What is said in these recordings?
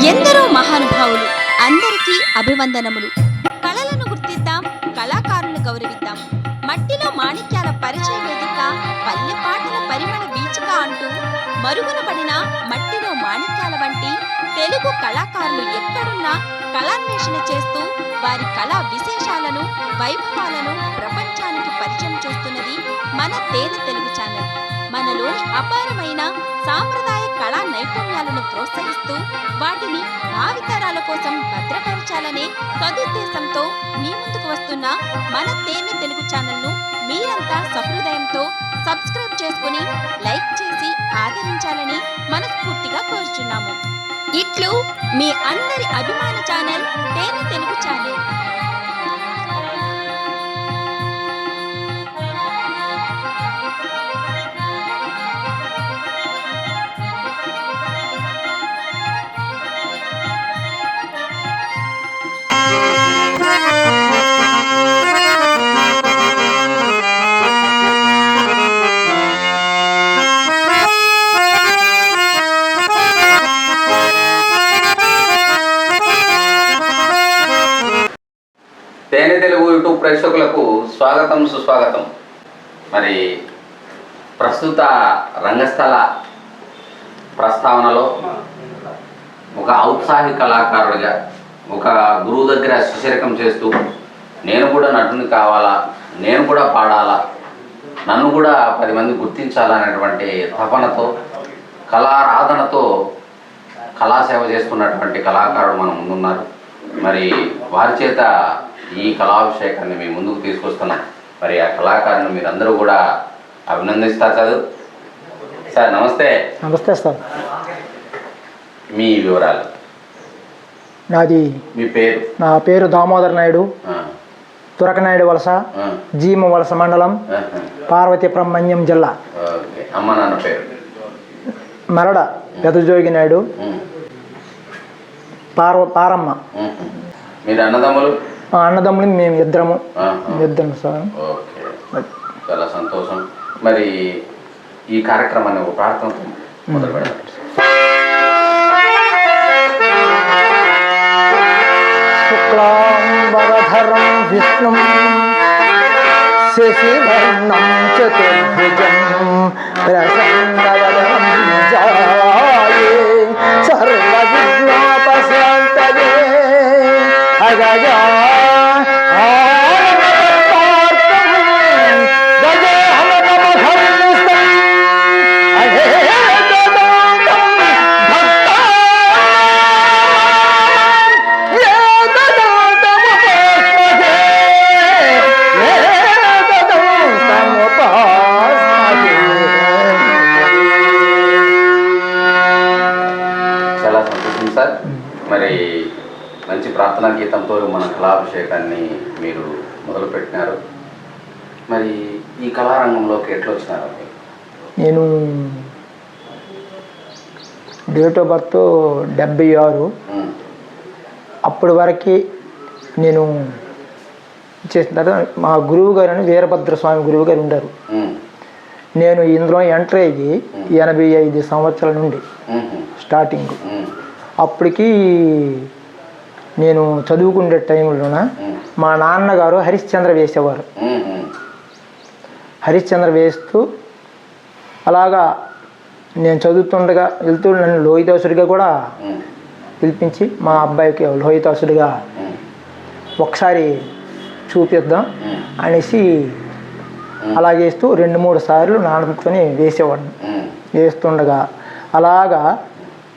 ఎందరో మహానుభావులు, అందరికీ అభివందనములు. కళలను గుర్తిద్దాం, కళాకారులను గౌరవిద్దాం. మట్టిలో మాణిక్యాల పరిచయ వేదిక, పల్లె పాటల పరిమళ వీచిక అంటూ మరుగున పడిన మట్టిలో మాణిక్యాల వంటి తెలుగు కళాకారులు ఎక్కడున్నా కళాన్వేషణ చేస్తూ వారి కళా విశేషాలను, వైభవాలను ప్రపంచానికి పరిచయం చేస్తున్నది మన తేనె తెలుగు ఛానల్. మనలోని అపారమైన సాంప్రదాయ కళా నైపుణ్యాలను ప్రోత్సహిస్తూ వాటిని భావితరాల కోసం భద్రపరచాలనే సదుద్దేశంతో మీ ముందుకు వస్తున్న మన తేనె తెలుగు ఛానల్ను మీరంతా సహృదయంతో సబ్స్క్రైబ్ చేసుకుని లైక్ చేసి ఆదరించాలని మనస్ఫూర్తిగా కోరుచున్నాము. ఇట్లు మీ అందరి అభిమాన ఛానల్ తేనె తెలుగు ఛానల్. తేనె తెలుగు యూట్యూబ్ ప్రేక్షకులకు స్వాగతం, సుస్వాగతం. మరి ప్రస్తుత రంగస్థల ప్రస్తావనలో ఒక ఔత్సాహిక కళాకారుడిగా ఒక గురువు దగ్గర శిష్యరికం చేస్తూ నేను కూడా నటుని కావాలా, నేను కూడా పాడాలా, నన్ను కూడా 10 మంది గుర్తించాలనేటువంటి తపనతో, కళారాధనతో కళాసేవ చేసుకున్నటువంటి కళాకారుడు మన ముందున్నారు. మరి వారి చేత ఈ కళాభిషేకాన్ని మీ ముందుకు తీసుకొస్తున్నాం. మరి ఆ కళాకారుని మీరందరూ కూడా అభినందిస్తారు చదువు. సార్ నమస్తే. నమస్తే సార్. మీ వివరాలు? మీ పేరు? నా పేరు దామోదర్ నాయుడు, తురకనాయుడు వలస, జీమ వలస మండలం, పార్వతీపురం మన్యం జిల్లా. అమ్మ నాన్న పేరు? మరడ పెదజోగి నాయుడు, పారమ్మ. మీరు అన్నదమ్ములు? అన్నదమ్ములు మేము ఇద్దరం సార్. ఓకే, చాలా సంతోషం. మరి ఈ కార్యక్రమాన్ని ఒక ప్రార్థనతో మొదలు పెడతాం. శుక్లాంబరధరం విష్ణుం శశివర్ణం చతుర్భుజం ప్రసన్నవదనం ధ్యాయే సర్వవిఘ్నోపశాంతయే అగజా మరి మంచి ప్రార్థనా గీతంతో మన కళాభిషేకాన్ని మీరు మొదలుపెట్టినారు. మరి ఈ కళారంగంలోకి ఎట్లా వచ్చినారు? నేను డేట్ ఆఫ్ బర్త్ 76. అప్పటి వరకు నేను చేసిన తర్వాత మా గురువు గారు అని వీరభద్రస్వామి గురువు గారు ఉండారు. నేను ఇందులో ఎంటర్ అయ్యి 85 సంవత్సరాల నుండి స్టార్టింగ్. అప్పటికి నేను చదువుకునే టైంలోన మా నాన్నగారు హరిశ్చంద్ర వేసేవారు. హరిశ్చంద్ర వేస్తూ అలాగా నేను చదువుతుండగా వెళ్తూ నన్ను లోహితాసుడిగా కూడా పిలిపించి మా అబ్బాయికి లోహితాసుడిగా ఒకసారి చూపిద్దాం అనేసి అలా చేస్తూ 2-3 సార్లు నాన్నతోని వేసేవాడిని. వేస్తుండగా అలాగా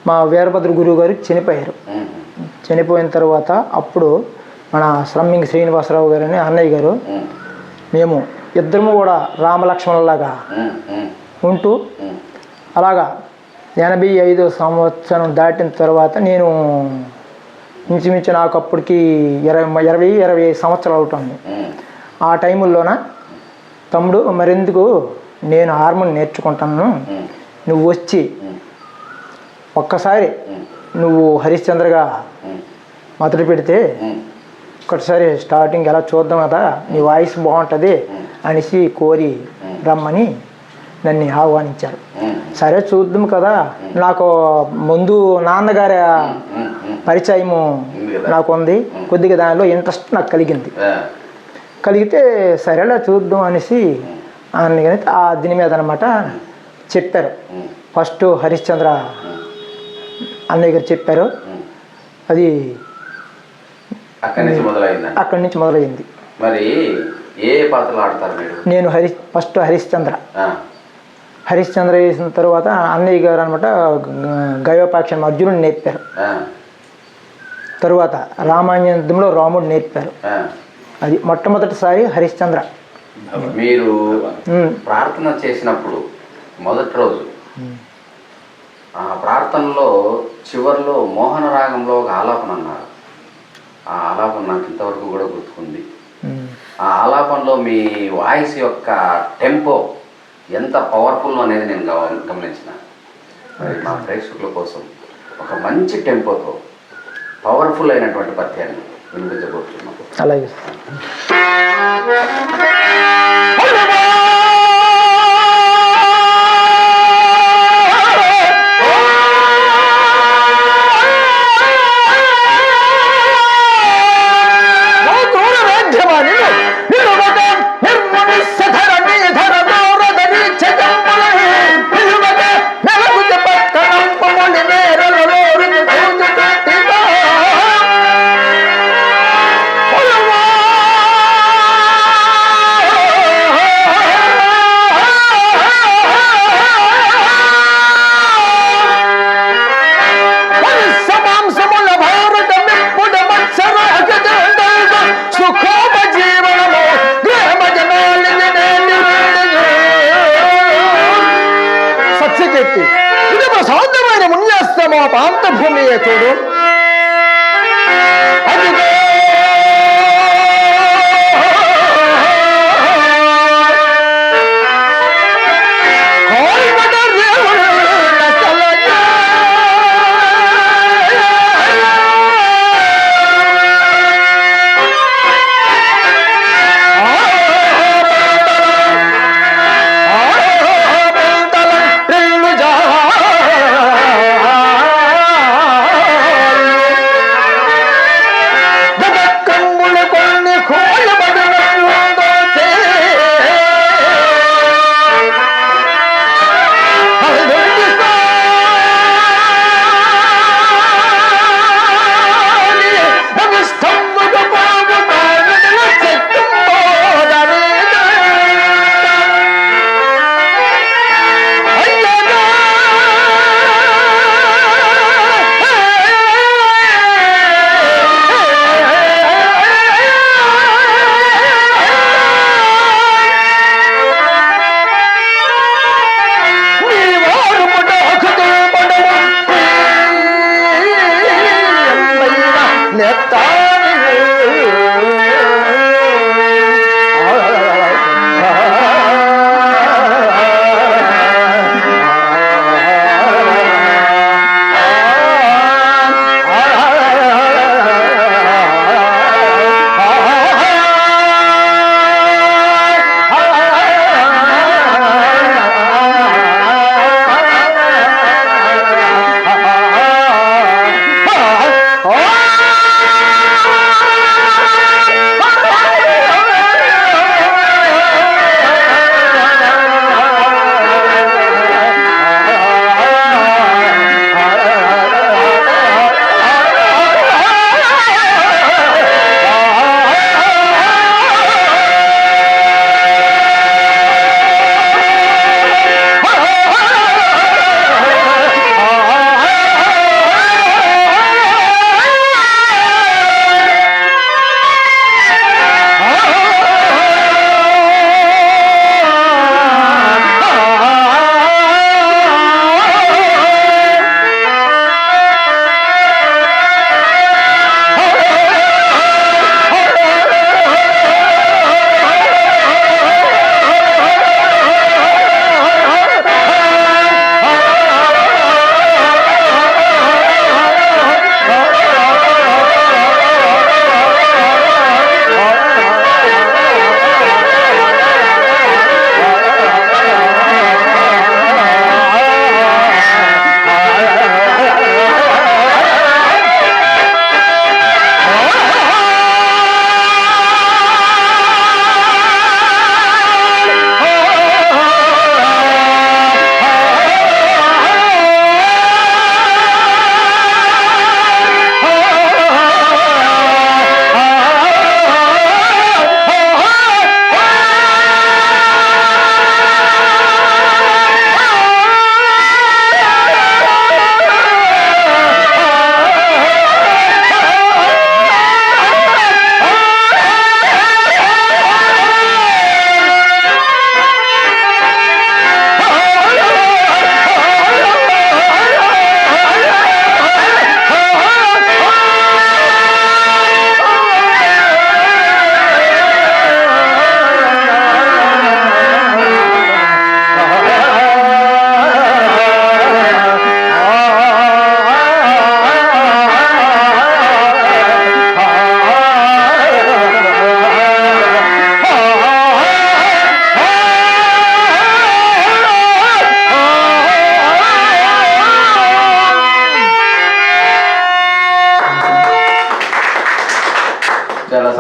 మా వీరభద్ర గురువు గారు చనిపోయారు. చనిపోయిన తర్వాత అప్పుడు మన శ్రమ్మింగి శ్రీనివాసరావు గారు అని అన్నయ్య గారు, మేము ఇద్దరము కూడా రామలక్ష్మణులాగా ఉంటూ అలాగా 85 సంవత్సరం దాటిన తర్వాత నేను ఇంచుమించు నాకు అప్పటికి 20 సంవత్సరాలు అవుతుంది. ఆ టైముల్లోన తమ్ముడు మరెందుకు నేను హార్మోన్ నేర్చుకుంటాను, నువ్వు వచ్చి ఒక్కసారి నువ్వు హరిశ్చంద్రగా మొదలు పెడితే ఒక్కసారి స్టార్టింగ్ ఎలా చూద్దాం కదా, నీ వాయిస్ బాగుంటుంది అనేసి కోరి రమ్మని నన్ను ఆహ్వానించారు. సరే చూద్దాం కదా, నాకు ముందు నాన్నగారి పరిచయము నాకు ఉంది, కొద్దిగా దానిలో ఇంట్రెస్ట్ నాకు కలిగింది. కలిగితే సరేలా చూద్దాం అనేసి అందుకని దీని మీద అనమాట చెప్పారు. ఫస్ట్ హరిశ్చంద్ర అన్నయ్య గారు చెప్పారు. అది అక్కడి నుంచి మొదలైంది. మరి ఏ పాత్రలు ఆడతారు మీరు? నేను ఫస్ట్ హరిశ్చంద్ర వేసిన తర్వాత అన్నయ్య గారు అనమాట గయోపాక్షం అర్జునుడు నేర్పారు. తరువాత రామాయణంలో రాముడు నేర్పారు. అది మొట్టమొదటిసారి హరిశ్చంద్ర. మీరు ప్రార్థన చేసినప్పుడు మొదటి రోజు ఆ ప్రార్థనలో చివరిలో మోహన రాగంలో ఒక ఆలాపన అన్నారు. ఆ ఆలాపన నాకు ఇంతవరకు కూడా గుర్తుకుంది. ఆ ఆలాపనలో మీ వాయిస్ యొక్క టెంపో ఎంత పవర్ఫుల్ అనేది నేను గమనించిన. మరి మా ప్రేక్షకుల కోసం ఒక మంచి టెంపోతో పవర్ఫుల్ అయినటువంటి పద్యాన్ని వినిపించబోతున్నాం. అలాగే ఇది ప్రశాంతమైన మున్యాస్తమా ప్రాంత భూమి చూడు. అదిగో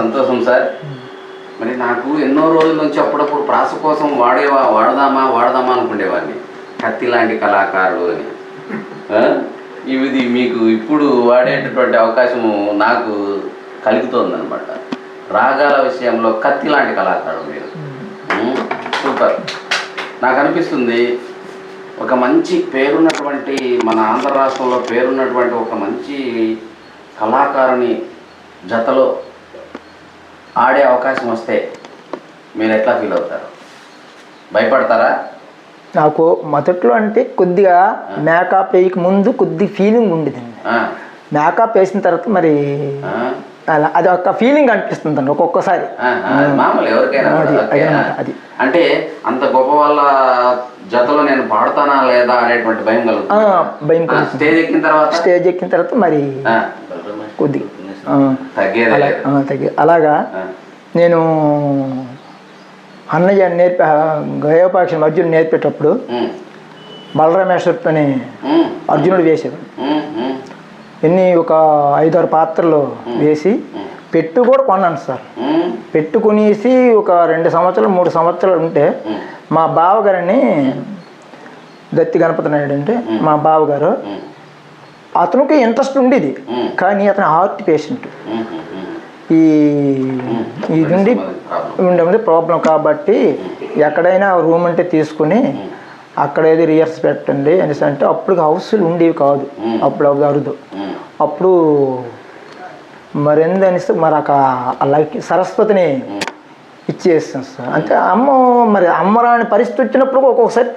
సంతోషం సార్. మరి నాకు ఎన్నో రోజుల నుంచి అప్పుడప్పుడు ప్రాస కోసం వాడదామా అనుకునేవాడిని, కత్తి లాంటి కళాకారుడు అని. ఇది మీకు ఇప్పుడు వాడేటటువంటి అవకాశము నాకు కలుగుతోందనమాట. రాగాల విషయంలో కత్తి లాంటి కళాకారుడు మీరు. సూపర్. నాకు అనిపిస్తుంది ఒక మంచి పేరున్నటువంటి, మన ఆంధ్ర రాష్ట్రంలో పేరున్నటువంటి ఒక మంచి కళాకారుని జతలో ఆడే అవకాశం వస్తే మీరు ఎట్లా ఫీల్ అవుతారు? భయపడతారా? నాకు మొదట్లో అంటే కొద్దిగా మేకప్ వేయక ముందు కొద్ది ఫీలింగ్ ఉండేదండి. మేకప్ వేసిన తర్వాత మరి అది ఒక ఫీలింగ్ అనిపిస్తుంది అండి ఒక్కొక్కసారి. మామూలు ఎవరికైనా అది అంటే అంత గొప్ప వాళ్ళ జతలో నేను పాడతానా లేదా అనేటువంటి భయం భయం స్టేజ్ ఎక్కిన తర్వాత మరి కొద్దిగా అలాగా నేను అన్నయ్య గయోపాక్షి అర్జునుడు నేర్పేటప్పుడు బలరామేశ్వరితోనే అర్జునుడు వేసేవాడు. ఒక 5-6 పాత్రలు వేసి పెట్టు కూడా కొన్నాను సార్. పెట్టుకునేసి ఒక 2 సంవత్సరాలు 3 సంవత్సరాలు ఉంటే మా బావగారని దత్తి గణపతి నాయుడు అంటే మా బావగారు, అతనికి ఇంట్రెస్ట్ ఉండేది కానీ అతను హార్ట్ పేషెంట్. ఇది ఉండే ప్రాబ్లం కాబట్టి ఎక్కడైనా రూమ్ అంటే తీసుకుని అక్కడ ఏది రియర్స్ పెట్టండి అనేసి అంటే అప్పుడు హౌస్లు ఉండేవి కాదు, అప్పుడు అరుదు. అప్పుడు మరెందు అనేసి మరి అలాగే సరస్వతిని ఇచ్చేస్తాను సార్. అంటే మరి అమ్మరాని పరిస్థితి వచ్చినప్పుడు ఒక్కొక్కసారి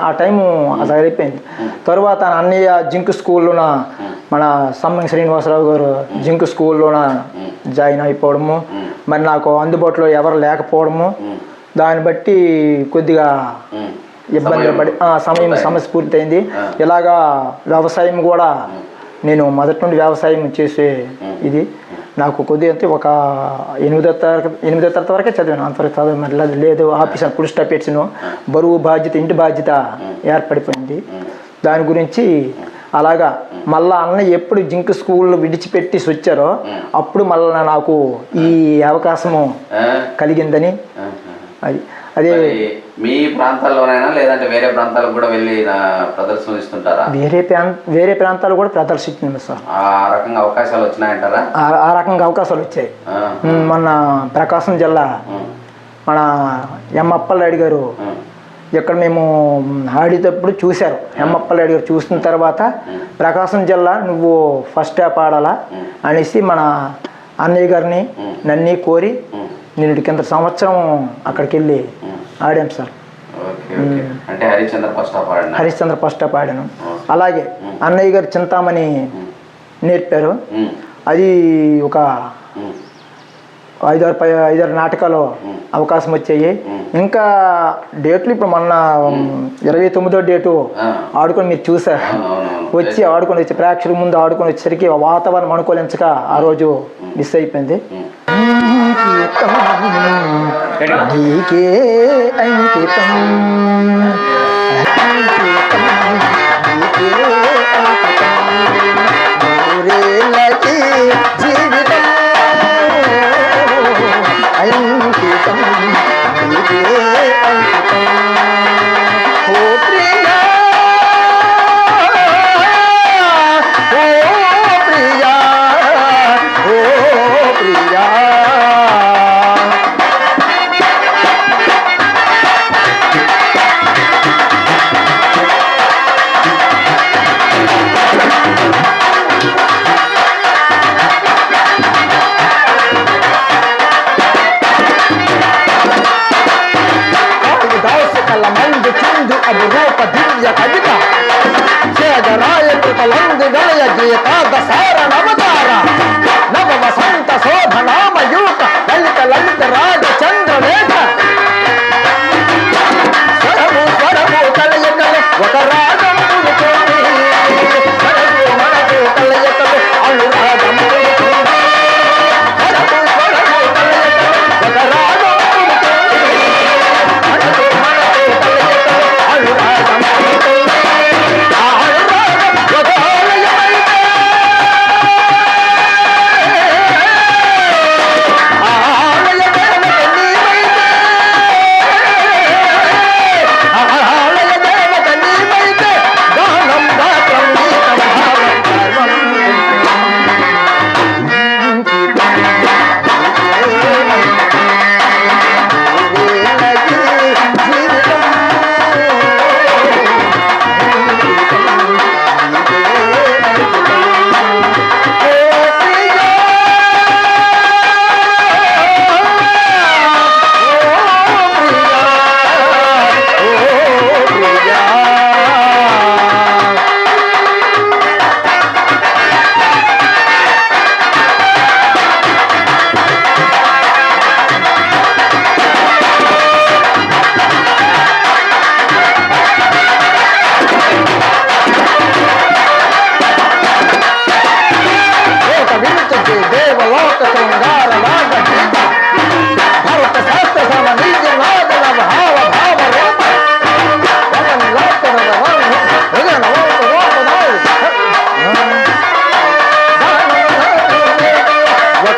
ఆ టైము అది అయిపోయింది. తరువాత అన్నయ్య జింక్ స్కూల్లోన మన సమ్మంగి శ్రీనివాసరావు గారు జింక్ స్కూల్లోన జాయిన్ అయిపోవడము, మరి నాకు అందుబాటులో ఎవరు లేకపోవడము, దాన్ని బట్టి కొద్దిగా ఇబ్బందులు పడి సమస్య పూర్తయింది. ఇలాగా వ్యవసాయం కూడా నేను మొదటి నుండి వ్యవసాయం చేసే ఇది నాకు కొద్దిగా అంటే ఒక 8వ తరగతి వరకే చదివాను. అంతవరకు చదివి మరి లేదు, ఆఫీస్ ఫుల్ స్టాప్ పెట్టాను. బరువు బాధ్యత, ఇంటి బాధ్యత ఏర్పడిపోయింది. దాని గురించి అలాగా మళ్ళా అన్న ఎప్పుడు జింక్ స్కూల్ విడిచిపెట్టేసి వచ్చారో అప్పుడు మళ్ళా నాకు ఈ అవకాశము కలిగిందని. అదే మీ ప్రాంతాల్లోనైనా లేదంటే వేరే ప్రాంతాలకు కూడా వెళ్ళి ప్రదర్శన ఇస్తుంటారా? వేరే ప్రాంతాలు కూడా ప్రదర్శించింది సార్. ఆ రకంగా అవకాశాలు వచ్చినాయంటారా? ఆ రకంగా అవకాశాలు వచ్చాయి. మొన్న ప్రకాశం జిల్లా మన ఎమ్మప్పలరెడ్డి గారు ఇక్కడ మేము ఆడేటప్పుడు చూశారు. ఎమ్మప్పలరెడ్డి గారు చూసిన తర్వాత ప్రకాశం జిల్లా నువ్వు ఫస్ట్ స్టాప్ ఆడాలా అనేసి మన అన్నయ్య గారిని నన్ను కోరి నేను కింద సంవత్సరం అక్కడికి వెళ్ళి ఆడాను సార్. అంటే హరిశ్చంద్ర ఫస్ట్ స్టాప్ ఆడాను. అలాగే అన్నయ్య గారు చింతామణి నేర్పారు. అది ఒక 5-6 నాటకాలు అవకాశం వచ్చాయి. ఇంకా డేట్లు ఇప్పుడు మొన్న 29వ డేటు ఆడుకొని మీరు చూసారు. ఆడుకొని వచ్చి ప్రేక్షకుల ముందు ఆడుకొని వచ్చేసరికి వాతావరణం అనుకూలించక ఆ రోజు మిస్ అయిపోయింది. నీకే అంకితం జీవితం అంకితం నీకే అంకితం. ఓ ప్రియా ఓ ప్రియా ఓ ప్రియా దసార నవతార నవ వసంత శోభనామయూక లలిత లలిత రాజ చంద్రలేఖ స్వరము స్వరము కలయికలు ఒక రాగములు కోరి మనకు మనకు కలయికలు అనురాగములు కోరి స్వరము స్వరము కలయికలు ఒక రాగములు కోరి మనకు మనకు కలయికలు అనురాగములు కోరి ఆ అనురాగం ఒక ఆలయమైతే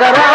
జగరా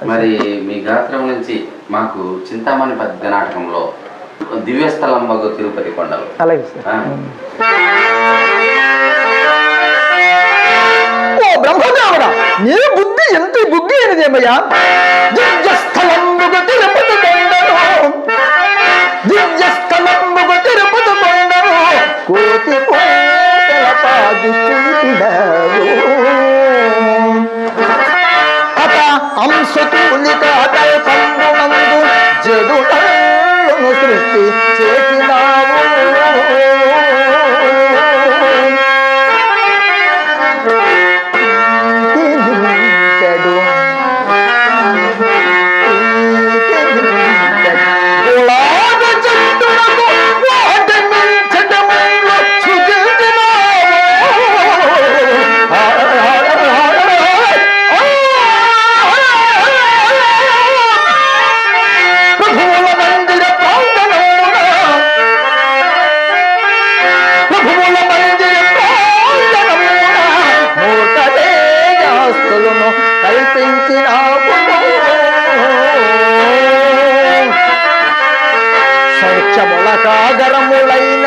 మరి మీ గాత్రం నుంచి మాకు చింతామణి పద్య నాటకంలో దివ్యస్థలంబగు తిరుపతి కొండలు. అలాగే సార్. ఆ. ఓ బ్రహ్మదేవుడా, నీ బుద్ధి ఎంత బుద్ధి అయినదేమయ్యా. దివ్యస్థలంబుగు తిరుపతి కొండలు, దివ్యస్థలంబుగు తిరుపతి కొండలు, కోటి కోటల పాదుకుండవు అత అంశతూలిక అతల సంగుణందు జడులను సృష్టి చేసినావు. సౌఖ్యములకాగరములైన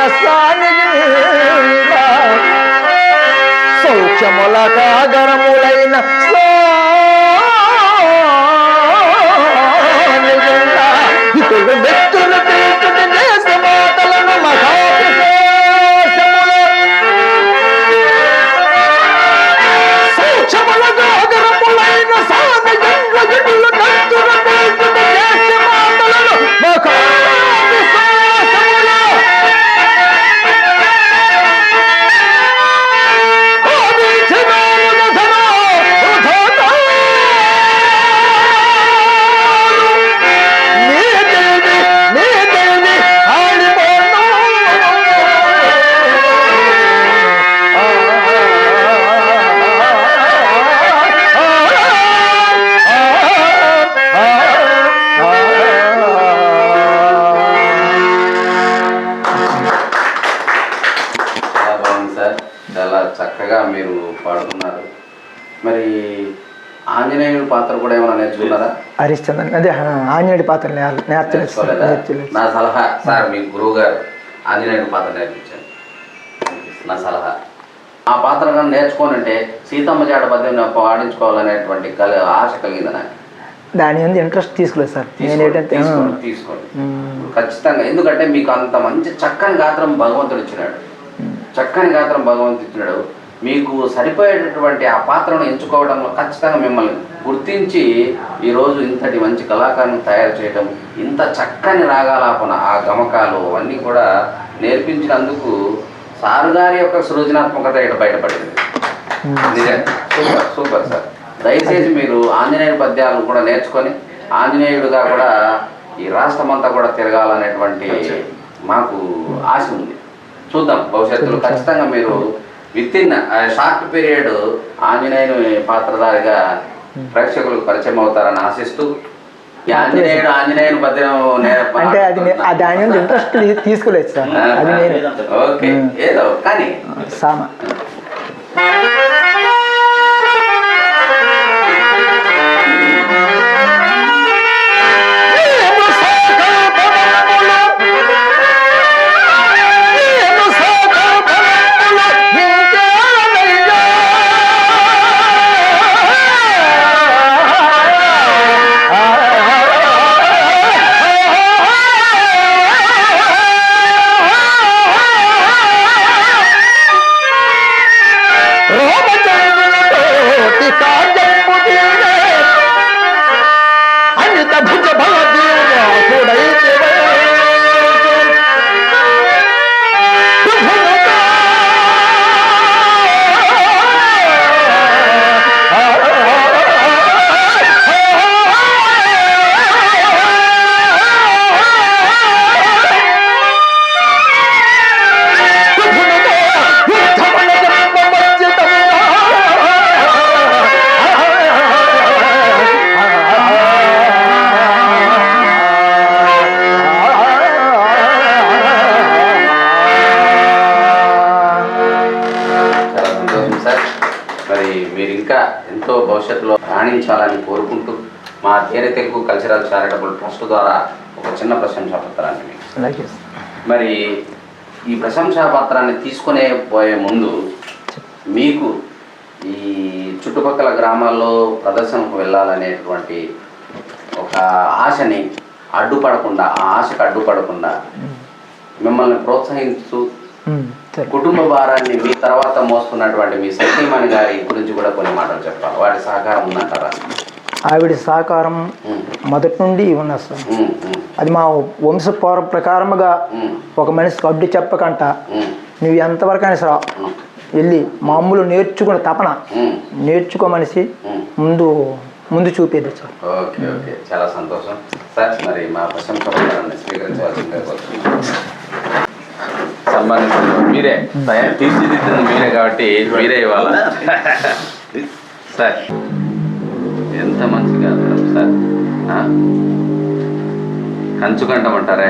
సౌఖ్యములకాగరములైన ఇతడు వ్యక్తులు పీతుడి దేశ మాటలను సౌఖ్యములకాగరములైన సాధయులు కత్తులు పీతుడి దేశ మాటలను చాలా చక్కగా మీరు పాడుతున్నారు. మరి ఆంజనేయుడు పాత్ర కూడా ఏమైనా నేర్చుకున్నారా? హరిశ్చంద్ర అదే ఆంజనేయుడి పాత్ర నేర్చుకోలేదా? నా సలహా సార్, మీ గురువు గారు ఆంజనేయుడి పాత్ర నేర్పించారు. నా సలహా ఆ పాత్ర కానీ నేర్చుకోనంటే సీతమ్మ జాడ పద్యం పాడించుకోవాలనేటువంటి ఆశ కలిగింది నాకు. దాని మీద ఇంట్రెస్ట్ తీసుకోలేదు సార్. తీసుకోండి ఖచ్చితంగా. ఎందుకంటే మీకు అంత మంచి చక్కని గాత్రం భగవంతుడు ఇచ్చినాడు. చక్కని గాత్రం భగవంతుడు ఇచ్చినాడు. మీకు సరిపోయేటటువంటి ఆ పాత్రను ఎంచుకోవడంలో ఖచ్చితంగా మిమ్మల్ని గుర్తించి ఈరోజు ఇంతటి మంచి కళాకారుని తయారు చేయడం, ఇంత చక్కని రాగాలాపన, ఆ గమకాలు అవన్నీ కూడా నేర్పించినందుకు సారు గారి యొక్క సృజనాత్మకత ఇక్కడ బయటపడింది. Super super sir. దయచేసి మీరు ఆంజనేయుడి పద్యాలు కూడా నేర్చుకొని ఆంజనేయుడిగా కూడా ఈ రాష్ట్రమంతా కూడా తిరగాలనేటువంటి మాకు ఆశ ఉంది. చూద్దాం భవిష్యత్తులో ఖచ్చితంగా మీరు విత్ ఇన్ షార్ట్ పీరియడ్ ఆంజనేయుని పాత్రధారిగా ప్రేక్షకులకు పరిచయం అవుతారని ఆశిస్తూ ఆంజనేయుని పద్యం అంటే దాని మీద ఇంట్రెస్ట్ తీసుకోలేదు సార్. అది ఓకే, ఏదో కానీ సామా మా తేనె తెలుగు కల్చరల్ చారిటబుల్ ట్రస్ట్ ద్వారా ఒక చిన్న ప్రశంసా పత్రాన్ని మీకు. అలాగే మరి ఈ ప్రశంసా పత్రాన్ని తీసుకునే పోయే ముందు మీకు ఈ చుట్టుపక్కల గ్రామాల్లో ప్రదర్శనకు వెళ్ళాలనేటువంటి ఒక ఆశని అడ్డుపడకుండా, ఆ ఆశకు అడ్డుపడకుండా మిమ్మల్ని ప్రోత్సహిస్తూ కుటుంబ భారాన్ని మీ తర్వాత మోస్తున్నటువంటి మీ సతీమణి గారి గురించి కూడా కొన్ని మాటలు చెప్పాలి. వాటి సహకారం ఉందంటారా? ఆవిడ సహకారం మొదటి నుండి ఉన్నది సార్. అది మా వంశపౌర ప్రకారముగా ఒక మనిషికి అడ్డు చెప్పకంట నువ్వు ఎంతవరకైనా సరే వెళ్ళి మామూలు నేర్చుకున్న తపన నేర్చుకో మనిషి ముందు చూపేది సార్. ఓకే ఓకే, చాలా సంతోషం సార్. మరి మా ప్రశంస పత్రాన్ని స్వీకరించవలసిందే సంబంధించిన మీరే తీర్చిదిద్దింది మీరే కాబట్టి మీరే ఇవ్వాలి సార్. ఎంత మంచిగా సార్, కంచుకంటామంటారే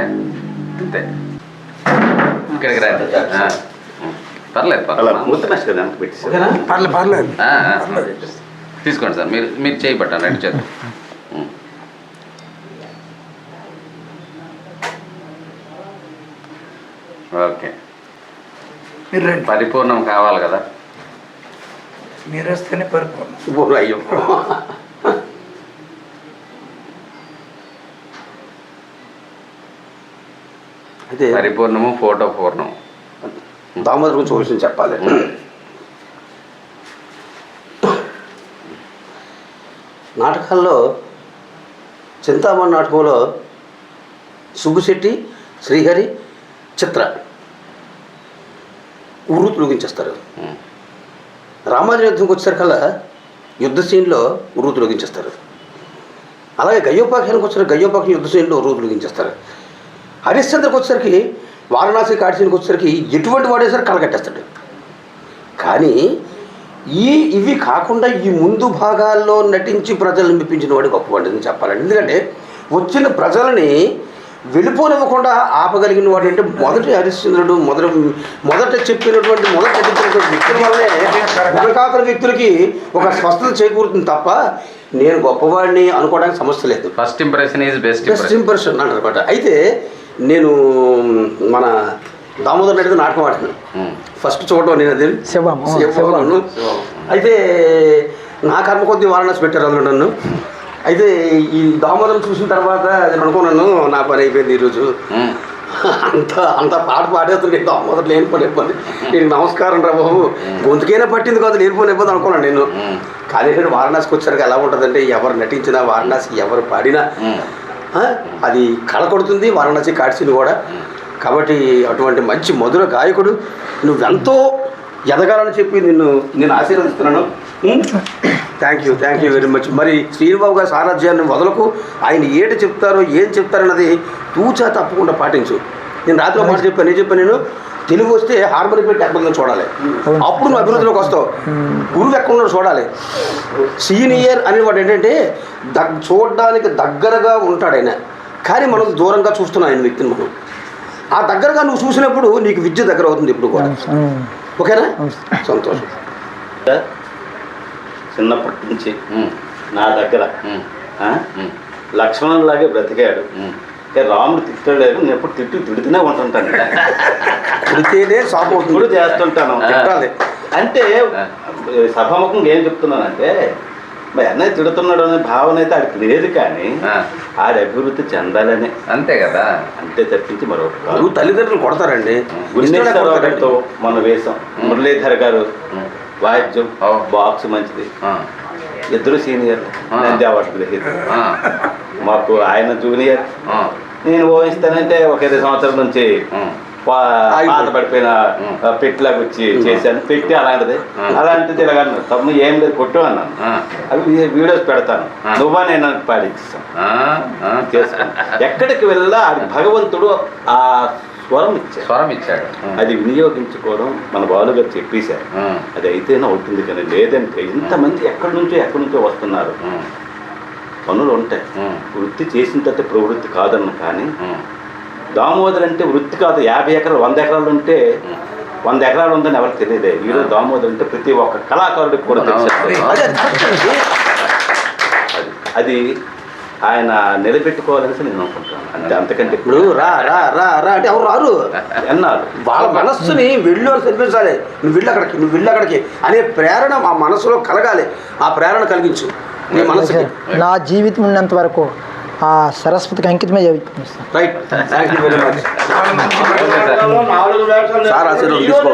అంతే. ఇక్కడికి రండి. పర్లేదు పర్లేదు. తీసుకోండి సార్. మీరు చేయి పట్టాను రెండు చేతులు. ఓకే, మీరు రండి. పరిపూర్ణం కావాలి కదా. మీరు వస్తేనే పరిపూర్ణం. అయ్యో, అయితే పరిపూర్ణము ఫోటో పూర్ణము. దామోదర్ గురించి ఒక విషయం చెప్పాలి. నాటకాల్లో చింతామణి నాటకంలో సుబ్బుశెట్టి, శ్రీహరి, చిత్ర ఉర్రు తొలగించేస్తారు. రామాయణ యుద్ధంకి వచ్చేసరికల్లా యుద్ధ సీన్లో ఉర్రు తొలగించేస్తారు. అలాగే గయ్యోపాఖ్యానికి వచ్చారు, గయ్యోపాఖ్యం యుద్ధ సీన్లో ఉర్రు తొలగించేస్తారు. హరిశ్చంద్రకి వచ్చేసరికి వారణాసి కాటిసీనికి వచ్చేసరికి ఎటువంటి వాడేసరికి కలగట్టేస్తాడు. కానీ ఇవి కాకుండా ఈ ముందు భాగాల్లో నటించి ప్రజలను మెప్పించిన వాడు గొప్పవాడని చెప్పాలండి. ఎందుకంటే వచ్చిన ప్రజలని వెళ్ళిపోనివ్వకుండా ఆపగలిగిన వాడు అంటే మొదటి హరిశ్చంద్రుడు. మొదట చెప్పినటువంటి వ్యక్తుల వల్లనే వెనకాతల వ్యక్తులకి ఒక స్వస్థత చేకూరుతుంది తప్ప నేను గొప్పవాడిని అనుకోవడానికి సమస్య లేదు. First impression is best impression అంటారు అనమాట. అయితే నేను మన దామోదర్ రెడ్డి నాటకం ఆడినాను. ఫస్ట్ చూడటం నేను అది శివను. అయితే నా కర్మ కొద్ది వారణాసి పెట్టారు అందులో నన్ను. అయితే ఈ దామోదరం చూసిన తర్వాత నేను అనుకున్నాను నా పని అయిపోయింది ఈరోజు. అంత పాట పాడేస్తుంది దామోదర్ లేనిపోయిన ఇబ్బంది. నేను నమస్కారం రా బాబు, గొంతుకైనా పట్టింది కాదు లేనిపోయిన ఇబ్బంది అనుకున్నాను నేను. కానీ నేను వారణాసికి వచ్చాక ఎలా ఉంటుందంటే ఎవరు నటించినా వారణాసి ఎవరు పాడినా అది కళ కొడుతుంది. వారణాసి కాటిసీని కూడా. కాబట్టి అటువంటి మంచి మధుర గాయకుడు నువ్వెంతో ఎదగాలని చెప్పి నేను ఆశీర్వదిస్తున్నాను. Thank you very much. మరి శ్రీనిబాబు గారి సారథ్యాన్ని వదలకు. ఆయన ఏటి చెప్తారో ఏం చెప్తారన్నది తూచా తప్పకుండా పాటించు. నేను రాత్రి మాట చెప్పాను నేను తెలుగు వస్తే హార్మోని పెట్టి ఎక్కడ చూడాలి, అప్పుడు నువ్వు అభివృద్ధిలోకి వస్తావు. గురువు ఎక్కడ చూడాలి. సీనియర్ అనేవాడు ఏంటంటే చూడడానికి దగ్గరగా ఉంటాడు ఆయన, కానీ మనం దూరంగా చూస్తున్నాం ఆయన వ్యక్తిని. మనం ఆ దగ్గరగా నువ్వు చూసినప్పుడు నీకు విద్య దగ్గర అవుతుంది ఇప్పుడు కూడా. ఓకేనా? సంతోషం. చిన్నప్పటి నుంచి నా దగ్గర లక్ష్మణులాగే బ్రతికాడు. రాముడు తిట్టాడు, నేను ఎప్పుడు తిడుతూనే ఉంటుంటాను. తిడితేనే సాపుడు చేస్తుంటాను. అంటే సభాముఖంగా ఏం చెప్తున్నానంటే మరి అన్నయ్య తిడుతున్నాడు అనే భావన అయితే ఆడికి లేదు, కానీ ఆడి అభివృద్ధి చెందాలని అంతే కదా. అంతే తప్పించి మరొకటి కాదు. తల్లిదండ్రులు కొడతారండి. గుణేశ్వరరావుతో మన వేషం, మురళీధర్ గారు వాయిద్యం, బాక్స్ మంచిది. ఇద్దరు సీనియర్, నంది అవార్డు గ్రహీత. మాకు ఆయన జూనియర్. నేను ఊహిస్తానంటే ఒక 5 సంవత్సరాల నుంచి పాత పడిపోయిన పెట్టిలాగా వచ్చి చేశాను. పెట్టి అలాంటిది ఇలాగన్నా తమ్ముడు ఏం లేదు కొట్టు అన్నాను. అవి వీడియోస్ పెడతాను, నువ్వా నేను పాడించాను. ఎక్కడికి వెళ్ళా భగవంతుడు ఆ స్వరం ఇచ్చాడు. అది వినియోగించుకోవడం మన బాలుగారు చెప్పేశారు. అది అయితేనే అవుతుంది, కానీ లేదంటే ఇంతమంది ఎక్కడి నుంచో వస్తున్నారు. పనులు ఉంటాయి, వృత్తి చేసిన తర్వాత ప్రవృత్తి కాదన్న. కానీ దామోదర్ అంటే వృత్తి కాదు. 50 ఎకరాలు 100 ఎకరాలు ఉంటే 100 ఎకరాలు ఉందని ఎవరికి తెలియదే. ఈరోజు దామోదర్ అంటే ప్రతి ఒక్క కళాకారుడికి కూడా తెలుసు. అది ఆయన నిలబెట్టుకోవాలని నేను అనుకుంటాను అంతే, అంతకంటే ఇప్పుడు రా రా రా రా అంటే ఎవరు రారు. ఎన్నాళ్ళు వాళ్ళ మనస్సుని వెళ్ళు అని చదివించాలి. నువ్వు వెళ్ళి అక్కడికి అనే ప్రేరణ ఆ మనసులో కలగాలి. ఆ ప్రేరణ కలిగించు నీ మనసుకి. నా జీవితం ఉన్నంత వరకు ఆ సరస్వతికి అంకితమే జీవితం sir. Right, thank you very much. చాలా మంచి సార్ ఆశీర్వాదం తీసుకో.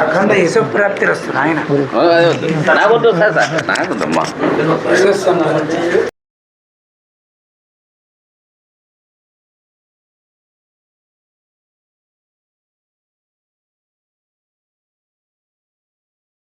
అఖండ యశో ప్రాప్తి వస్తుంది ఆయన నాకొద్దు సార్, నాకొద్దమ్మా.